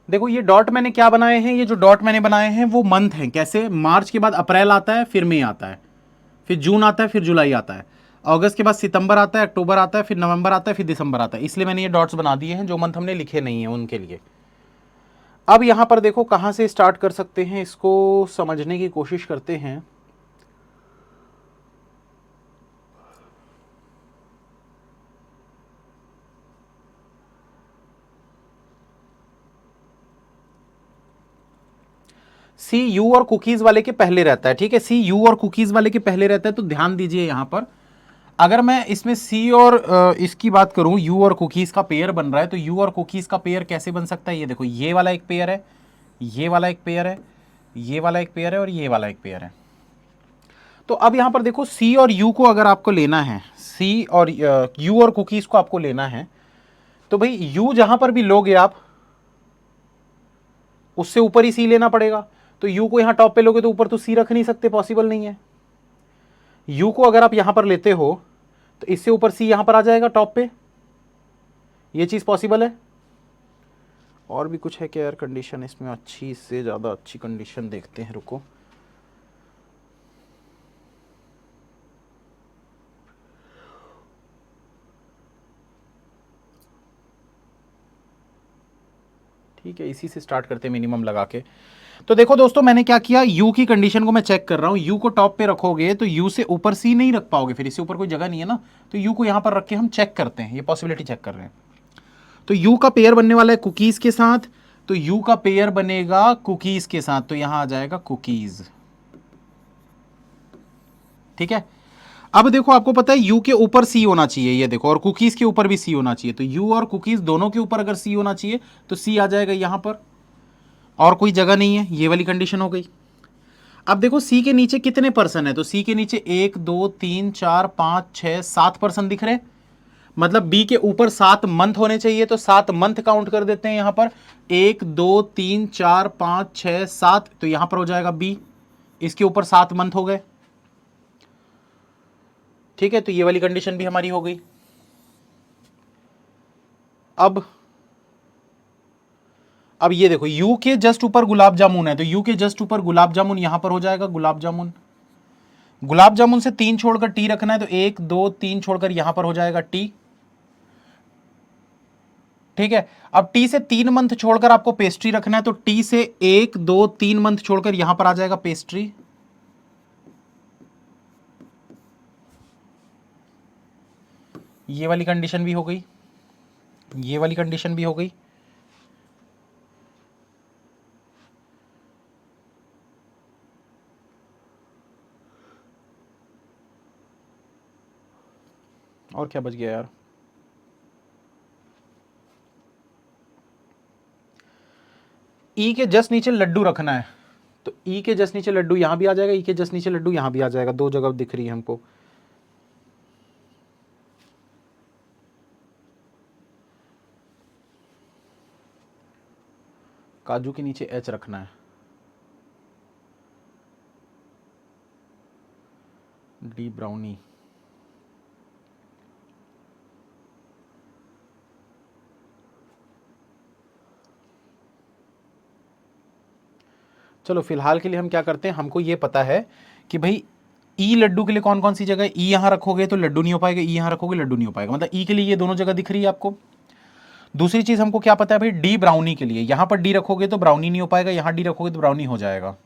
देखो ये डॉट मैंने क्या बनाए हैं, ये जो डॉट मैंने बनाए हैं वो मंथ हैं। कैसे, मार्च के बाद अप्रैल आता है, फिर मई आता है, फिर जून आता है, फिर जुलाई आता है, अगस्त के बाद सितंबर आता है, अक्टूबर आता है, फिर नवंबर आता है, फिर दिसंबर आता है। इसलिए मैंने ये डॉट्स बना दिए हैं, जो मंथ हमने लिखे नहीं है उनके लिए। अब यहां पर देखो कहां से स्टार्ट कर सकते हैं, इसको समझने की कोशिश करते हैं। सी यू और कुकीज वाले के पहले रहता है। ठीक है, सी यू और कुकीज वाले के पहले रहता है, तो ध्यान दीजिए यहां पर, अगर मैं इसमें सी और इसकी बात करूं, यू और कुकीज का पेयर बन रहा है, तो यू और कुकीज का पेयर कैसे बन सकता है, ये देखो, ये वाला एक पेयर है, ये वाला एक पेयर है, ये वाला एक पेयर है, और ये वाला एक पेयर है। तो अब यहां पर देखो, सी और यू को अगर आपको लेना है, सी और यू और कुकीज को आपको लेना है, तो भाई यू जहां पर भी लोगे आप, उससे ऊपर ही सी लेना पड़ेगा। तो यू को यहां टॉप पे लोगे तो ऊपर तो सी रख नहीं सकते, पॉसिबल नहीं है। यू को अगर आप यहां पर लेते हो तो इससे ऊपर सी यहां पर आ जाएगा टॉप पे, ये चीज पॉसिबल है। और भी कुछ है क्या यार कंडीशन इसमें, अच्छी से ज्यादा अच्छी कंडीशन देखते हैं, रुको। ठीक है, इसी से स्टार्ट करते हैं मिनिमम लगा के। तो देखो दोस्तों, मैंने क्या किया, यू की कंडीशन को मैं चेक कर रहा हूं। यू को टॉप पे रखोगे तो यू से ऊपर सी नहीं रख पाओगे, फिर इससे ऊपर कोई जगह नहीं है ना, तो यू को यहां पर रख के हम चेक करते हैं, ये पॉसिबिलिटी चेक कर रहे हैं। तो यू का पेयर बनने वाला है कुकीज के साथ, तो यू का पेयर बनेगा कुकीज के साथ, तो यहां आ जाएगा कुकीज। ठीक है, अब देखो आपको पता है यू के ऊपर सी होना चाहिए, ये देखो, और कुकीज के ऊपर भी सी होना चाहिए, तो यू और कुकीज दोनों के ऊपर अगर सी होना चाहिए तो सी आ जाएगा यहां पर, और कोई जगह नहीं है, ये वाली कंडीशन हो गई। अब देखो सी के नीचे कितने पर्सन है, तो सी के नीचे 1 2 3 4 5 6 7 पर्सन दिख रहे हैं, मतलब बी के ऊपर 7 मंथ होने चाहिए, तो 7 मंथ काउंट कर देते हैं यहां पर, 1 2 3 4 5 6 7, तो यहां पर हो जाएगा बी, इसके ऊपर 7 मंथ हो गए। ठीक है, तो ये वाली कंडीशन भी हमारी हो गई। अब ये देखो, यू के जस्ट ऊपर गुलाब जामुन है, तो यू के जस्ट ऊपर गुलाब जामुन यहां पर हो जाएगा गुलाब जामुन। गुलाब जामुन से 3 छोड़कर टी रखना है, तो 1 2 3 छोड़कर यहां पर हो जाएगा टी। ठीक है, अब टी से 3 मंथ छोड़कर आपको पेस्ट्री रखना है, तो टी से 1 2 3 मंथ छोड़कर यहां पर आ जाएगा पेस्ट्री। ये वाली कंडीशन भी हो गई, ये वाली कंडीशन भी हो गई। और क्या बच गया यार, ई के जस्ट नीचे लड्डू रखना है, तो ई के जस्ट नीचे लड्डू यहां भी आ जाएगा, ई के जस्ट नीचे लड्डू यहां भी आ जाएगा, 2 जगह दिख रही है हमको। काजू के नीचे एच रखना है, डी ब्राउनी। चलो फिलहाल के लिए हम क्या करते हैं, हमको ये पता है कि भाई ई लड्डू के लिए कौन कौन सी जगह है? ई यहां रखोगे तो लड्डू नहीं हो पाएगा, ई यहां रखोगे लड्डू नहीं हो पाएगा, मतलब ई के लिए ये दोनों जगह दिख रही है आपको। दूसरी चीज हमको क्या पता है भाई, डी ब्राउनी के लिए, यहां पर डी रखोगे तो ब्राउनी नहीं हो पाएगा, यहां डी रखोगे तो ब्राउनी हो जाएगा,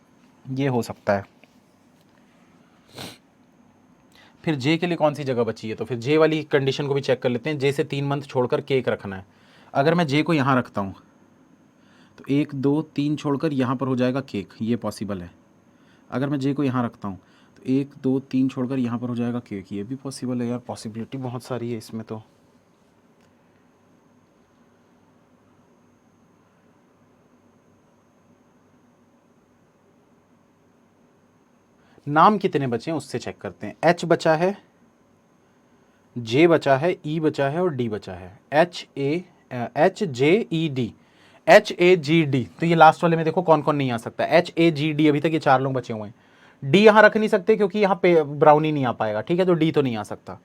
ये हो सकता है। फिर जे के लिए कौन सी जगह बची है? तो फिर जे वाली कंडीशन को भी चेक कर लेते हैं। जे से 3 मंथ छोड़कर केक रखना है। अगर मैं जे को यहां रखता हूं तो 1 2 3 छोड़कर यहां पर हो जाएगा केक, ये पॉसिबल है। अगर मैं जे को यहां रखता हूं तो 1 2 3 छोड़कर यहां पर हो जाएगा केक, ये भी पॉसिबल है यार। पॉसिबिलिटी बहुत सारी है इसमें तो। नाम कितने बचे हैं उससे चेक करते हैं। एच बचा है, जे बचा है, ई बचा है और डी बचा है। H J E D, H A G D, तो ये लास्ट वाले में देखो कौन कौन नहीं आ सकता। एच ए जी डी, अभी तक ये 4 लोग बचे हुए हैं। डी यहां रख नहीं सकते क्योंकि यहाँ पे ब्राउनी नहीं आ पाएगा, ठीक है, तो डी तो नहीं आ सकता।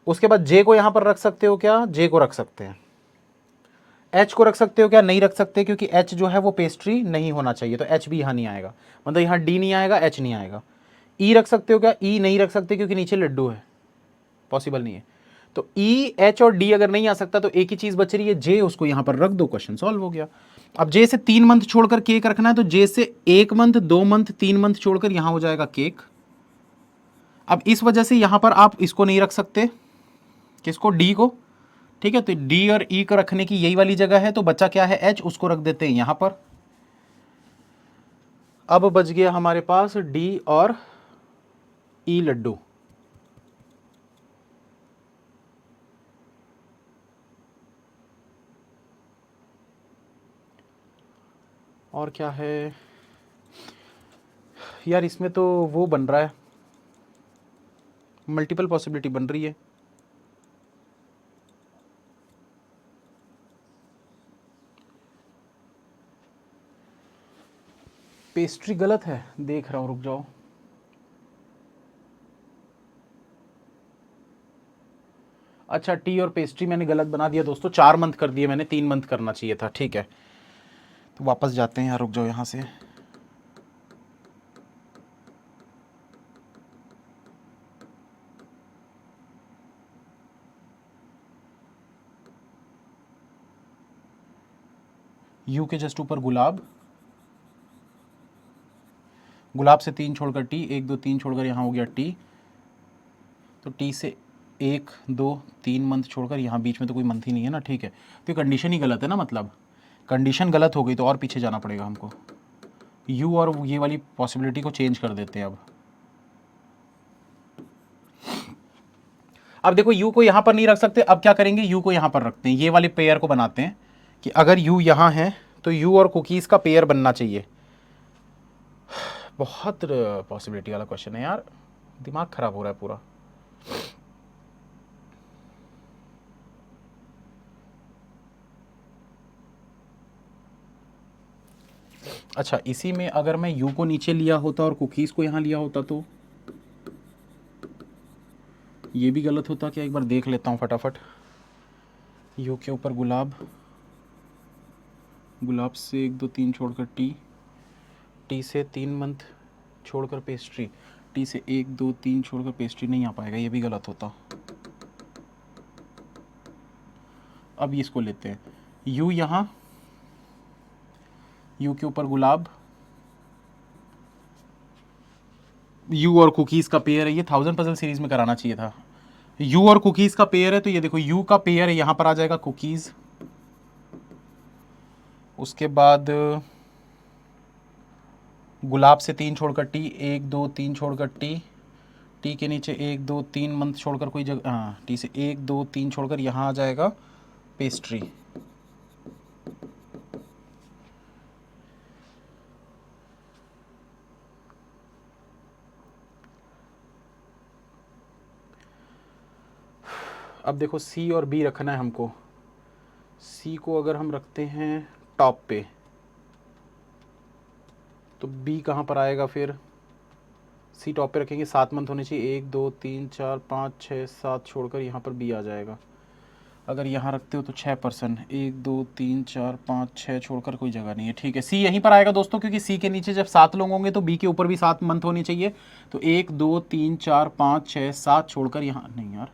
उसके बाद जे को यहां पर रख सकते हो क्या? जे को रख सकते हैं। एच को रख सकते हो क्या? नहीं रख सकते, क्योंकि एच जो है वो पेस्ट्री नहीं होना चाहिए, तो एच भी यहां नहीं आएगा, मतलब यहां डी नहीं आएगा, एच नहीं आएगा। ई रख सकते हो क्या? ई नहीं रख सकते क्योंकि नीचे लड्डू है, पॉसिबल नहीं है। तो ई एच और डी अगर नहीं आ सकता तो एक ही चीज बच रही है, जे, उसको यहां पर रख दो, क्वेश्चन सॉल्व हो गया। अब जे से 3 मंथ छोड़कर केक रखना है, तो जे से 1 मंथ 2 मंथ 3 मंथ छोड़कर यहां हो जाएगा केक। अब इस वजह से यहां पर आप इसको नहीं रख सकते, किसको? डी को, ठीक है, तो डी और ई को रखने की यही वाली जगह है, तो बचा क्या है? एच, उसको रख देते हैं यहां पर। अब बच गया हमारे पास डी और ई लड्डू। और क्या है यार इसमें? तो वो बन रहा है, मल्टीपल पॉसिबिलिटी बन रही है। पेस्ट्री गलत है, देख रहा हूं, रुक जाओ। अच्छा, टी और पेस्ट्री मैंने गलत बना दिया दोस्तों, 4 मंथ कर दिए मैंने, 3 मंथ करना चाहिए था, ठीक है। तो वापस जाते हैं यार, रुक जाओ यहां से। यू के जस्ट ऊपर गुलाब, गुलाब से 3 छोड़कर टी, 1 2 3 छोड़कर यहाँ हो गया टी, तो टी से 1 2 3 मंथ छोड़कर यहाँ बीच में तो कोई मंथ ही नहीं है ना, ठीक है। तो ये कंडीशन ही गलत है ना, मतलब कंडीशन गलत हो गई, तो और पीछे जाना पड़ेगा हमको। यू और ये वाली पॉसिबिलिटी को चेंज कर देते हैं अब देखो यू को यहाँ पर नहीं रख सकते, अब क्या करेंगे? यू को यहाँ पर रखते हैं, ये वाले पेयर को बनाते हैं कि अगर यू यहाँ है तो यू और कुकीज़ का पेयर बनना चाहिए। बहुत पॉसिबिलिटी वाला क्वेश्चन है यार, दिमाग खराब हो रहा है पूरा। अच्छा, इसी में अगर मैं यू को नीचे लिया होता और कुकीज़ को यहाँ लिया होता तो ये भी गलत होता क्या? एक बार देख लेता हूँ फटाफट। यू के ऊपर गुलाब, गुलाब से 1 2 3 छोड़कर टी, टी से 3 मंथ छोड़कर पेस्ट्री, टी से 1 2 3 छोड़कर पेस्ट्री नहीं आ पाएगा, ये भी गलत होता। अब इसको लेते हैं, यू यहाँ, यू के ऊपर गुलाब, यू और कुकीज़ का पेयर है, ये 1000 पजल सीरीज में कराना चाहिए था। यू और कुकीज़ का पेयर है, तो ये देखो यू का पेयर है, यहाँ पर आ जाएगा कुकीज़। उसके बाद गुलाब से 3 छोड़कर टी, 1 2 3 छोड़कर टी, टी के नीचे 1 2 3 मंथ छोड़कर कोई जगह, हाँ, टी से 1 2 3 छोड़कर यहाँ आ जाएगा पेस्ट्री। अब देखो सी और बी रखना है हमको। सी को अगर हम रखते हैं टॉप पे तो बी कहाँ पर आएगा फिर? सी टॉप पे रखेंगे, 7 मंथ होने चाहिए, 1 2 3 4 5 6 7 छोड़कर यहाँ पर बी आ जाएगा। अगर यहाँ रखते हो तो 6%, 1 2 3 4 5 6 छोड़कर कोई जगह नहीं है, ठीक है। सी यहीं पर आएगा दोस्तों, क्योंकि सी के नीचे जब 7 लोग होंगे तो बी के ऊपर भी 7 मंथ होनी चाहिए। तो 1 2 3 4 5 6 7 छोड़कर यहाँ नहीं यार,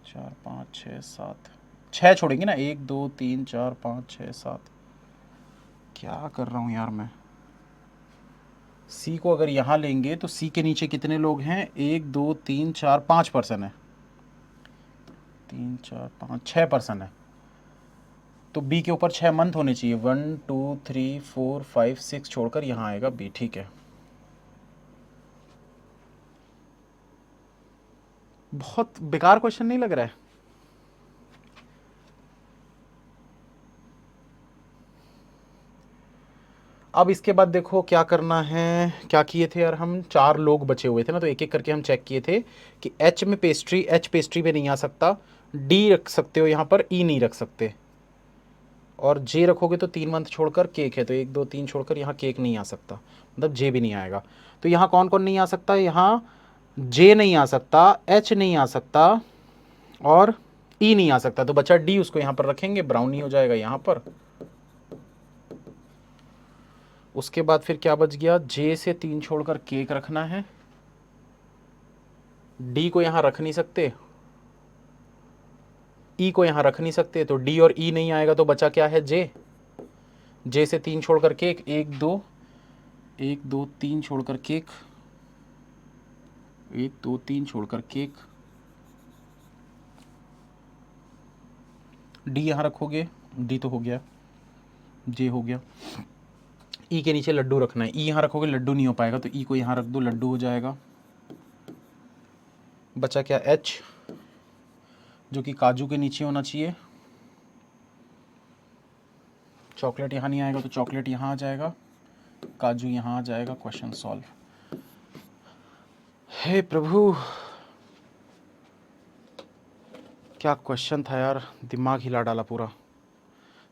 4 5 6 7 6 छोड़ेंगे ना, 1 2 3 4 5 6 7। क्या कर रहा हूँ यार मैं। सी को अगर यहाँ लेंगे तो सी के नीचे कितने लोग हैं, 1 2 3 4 5% है, 3 4 5 6% है। तो बी के ऊपर 6 मंथ होने चाहिए, 1 2 3 4 5 6 छोड़कर यहाँ आएगा बी, ठीक है। बहुत बेकार क्वेश्चन नहीं लग रहा है। अब इसके बाद देखो क्या करना है, क्या किए थे यार हम, 4 लोग बचे हुए थे ना, तो एक एक करके हम चेक किए थे कि एच में पेस्ट्री, एच पेस्ट्री में नहीं आ सकता, डी रख सकते हो यहाँ पर, ई नहीं रख सकते, और जे रखोगे तो 3 मंथ छोड़कर केक है, तो 1 2 3 छोड़कर यहाँ केक नहीं आ सकता, मतलब जे भी नहीं आएगा। तो यहाँ कौन कौन नहीं आ सकता, यहाँ जे नहीं आ सकता, एच नहीं आ सकता और ई नहीं आ सकता, तो बचा डी, उसको यहाँ पर रखेंगे, ब्राउनी हो जाएगा यहाँ पर। उसके बाद फिर क्या बच गया, जे से 3 छोड़कर केक रखना है, डी को यहाँ रख नहीं सकते, ई को यहाँ रख नहीं सकते, तो डी और ई नहीं आएगा, तो बचा क्या है, जे। जे से 3 छोड़कर केक, 1 2 3 छोड़कर केक, 1 2 3 छोड़कर केक, डी यहाँ रखोगे, डी तो हो गया, जे हो गया। ई के नीचे लड्डू रखना है, ई यहाँ रखोगे लड्डू नहीं हो पाएगा, तो ई को यहाँ रख दो, लड्डू हो जाएगा। बचा क्या, एच, जो कि काजू के नीचे होना चाहिए। चॉकलेट यहाँ नहीं आएगा, तो चॉकलेट यहाँ आ जाएगा, काजू यहाँ आ जाएगा, क्वेश्चन सॉल्व। हे प्रभु, क्या क्वेश्चन था यार, दिमाग हिला डाला पूरा।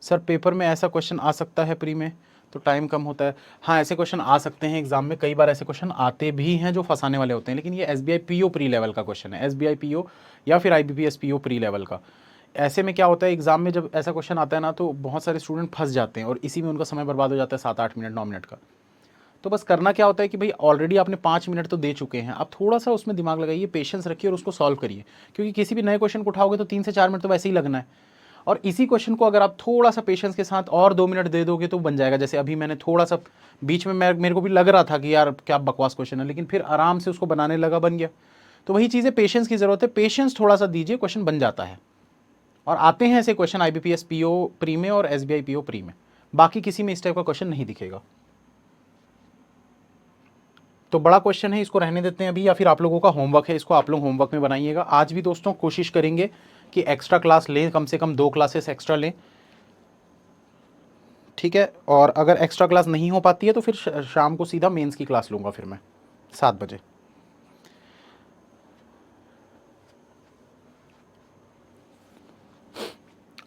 सर पेपर में ऐसा क्वेश्चन आ सकता है प्री में, तो टाइम कम होता है। हाँ ऐसे क्वेश्चन आ सकते हैं एग्जाम में, कई बार ऐसे क्वेश्चन आते भी हैं जो फंसाने वाले होते हैं, लेकिन ये एसबीआई पीओ प्री लेवल का क्वेश्चन है, एसबीआई पीओ या फिर आईबीपीएस पीओ प्री लेवल का। ऐसे में क्या होता है, एग्जाम में जब ऐसा क्वेश्चन आता है ना, तो बहुत सारे स्टूडेंट फंस जाते हैं और इसी में उनका समय बर्बाद हो जाता है 7 8 मिनट 9 मिनट का। तो बस करना क्या होता है कि भाई ऑलरेडी आपने 5 मिनट तो दे चुके हैं, आप थोड़ा सा उसमें दिमाग लगाइए, पेशेंस रखिए और उसको सॉल्व करिए, क्योंकि किसी भी नए क्वेश्चन को उठाओगे तो 3 से 4 मिनट तो वैसे ही लगना है। और इसी क्वेश्चन को अगर आप थोड़ा सा पेशेंस के साथ और 2 मिनट दे दोगे तो बन जाएगा। जैसे अभी मैंने थोड़ा सा बीच में मेरे को भी लग रहा था कि यार क्या बकवास क्वेश्चन है, लेकिन फिर आराम से उसको बनाने लगा, बन गया। तो वही चीज़ें, पेशेंस की ज़रूरत है, पेशेंस थोड़ा सा दीजिए, क्वेश्चन बन जाता है। और आते हैं ऐसे क्वेश्चन आईबीपीएस पीओ प्री में और एसबीआई पीओ प्री में, बाकी किसी में इस टाइप का क्वेश्चन नहीं दिखेगा। तो बड़ा क्वेश्चन है, इसको रहने देते हैं अभी, या फिर आप लोगों का होमवर्क है, इसको आप लोग होमवर्क में बनाइएगा। आज भी दोस्तों कोशिश करेंगे कि एक्स्ट्रा क्लास लें, कम से कम 2 क्लासेस एक्स्ट्रा लें, ठीक है। और अगर एक्स्ट्रा क्लास नहीं हो पाती है तो फिर शाम को सीधा मेंस की क्लास लूँगा फिर मैं 7 बजे।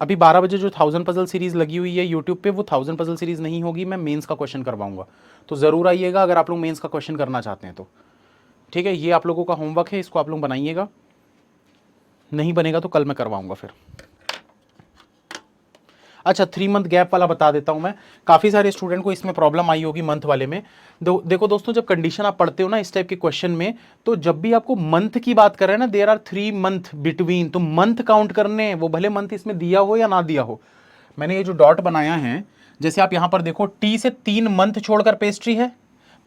अभी 12 बजे जो 1000 पजल सीरीज़ लगी हुई है यूट्यूब पे, वो 1000 पजल सीरीज़ नहीं होगी, मैं मेंस का क्वेश्चन करवाऊंगा, तो ज़रूर आइएगा अगर आप लोग मेंस का क्वेश्चन करना चाहते हैं तो, ठीक है। ये आप लोगों का होमवर्क है, इसको आप लोग बनाइएगा, नहीं बनेगा तो कल मैं करवाऊंगा फिर। अच्छा 3 मंथ गैप वाला बता देता हूं मैं, काफ़ी सारे स्टूडेंट को इसमें प्रॉब्लम आई होगी मंथ वाले में। देखो दोस्तों, जब कंडीशन आप पढ़ते हो ना इस टाइप के क्वेश्चन में, तो जब भी आपको मंथ की बात कर रहे हैं ना, देयर आर 3 मंथ बिटवीन, तो मंथ काउंट करने हैं, वो भले मंथ इसमें दिया हो या ना दिया हो। मैंने ये जो डॉट बनाया है, जैसे आप यहां पर देखो टी से 3 मंथ छोड़कर पेस्ट्री है,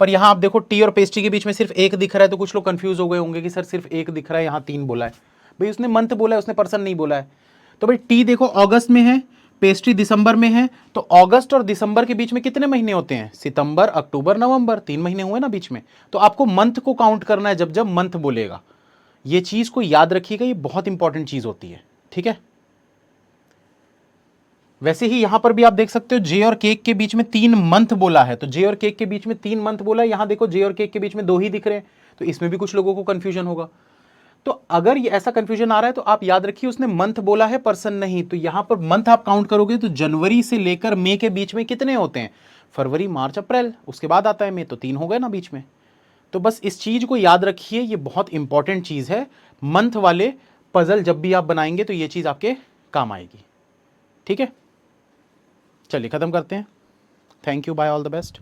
पर यहां आप देखो टी और पेस्ट्री के बीच में सिर्फ 1 दिख रहा है, तो कुछ लोग कंफ्यूज हो गए होंगे कि सर सिर्फ 1 दिख रहा है, यहां 3 बोला है। भाई उसने मंथ बोला है, उसने पर्सन नहीं बोला है। तो भाई टी देखो अगस्त में है, पेस्ट्री दिसंबर में है, तो अगस्त और दिसंबर के बीच में कितने महीने होते हैं, सितंबर अक्टूबर नवंबर, 3 महीने हुए ना बीच में। तो आपको मंथ को काउंट करना है जब जब मंथ बोलेगा, ये चीज को याद रखिएगा, ये बहुत इंपॉर्टेंट चीज होती है, ठीक है। वैसे ही यहां पर भी आप देख सकते हो जे और केक के बीच में 3 मंथ बोला है, तो जे और केक के बीच में 3 मंथ बोला है, यहां देखो जे और केक के बीच में 2 ही दिख रहे हैं, तो इसमें भी कुछ लोगों को कंफ्यूजन होगा। तो अगर ये ऐसा कंफ्यूजन आ रहा है तो आप याद रखिए उसने मंथ बोला है, पर्सन नहीं। तो यहां पर मंथ आप काउंट करोगे तो जनवरी से लेकर मई के बीच में कितने होते हैं, फरवरी मार्च अप्रैल, उसके बाद आता है मई, तो 3 हो गए ना बीच में। तो बस इस चीज को याद रखिए, ये बहुत इंपॉर्टेंट चीज है। मंथ वाले पजल जब भी आप बनाएंगे तो ये चीज़ आपके काम आएगी। ठीक है, चलिए ख़त्म करते हैं। Thank you, bye, all the best.